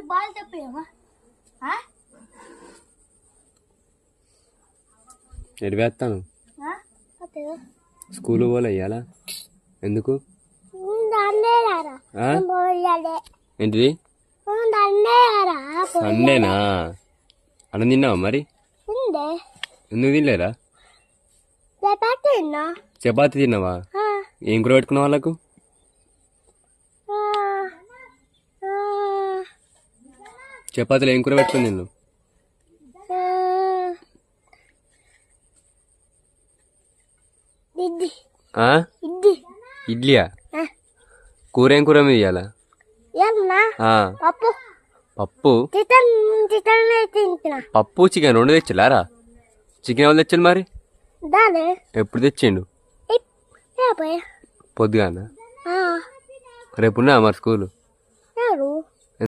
ball చెప్పేమా ఎడివేస్తాను school పోలే ఇయ్యాలా ఎందుకు ఏంటిది సండేనా అన్నం తిన్నావా మరి ఎందుకు తినలేరా చపాతి తిన్నావా ఏం కూర పెట్టుకున్నావు వాళ్ళకు చపాతీలో ఏం కూర పెట్టుకుని నిన్ను ఇడ్లీయా కూర ఏం కూర మీద ఇయ్యాలా పప్పు పప్పు చికెన్ రెండు తెచ్చలారా చికెన్ ఎవరు తెచ్చాను మరి ఎప్పుడు తెచ్చిండు పొద్దుగాన రేపున్నా మరి స్కూలు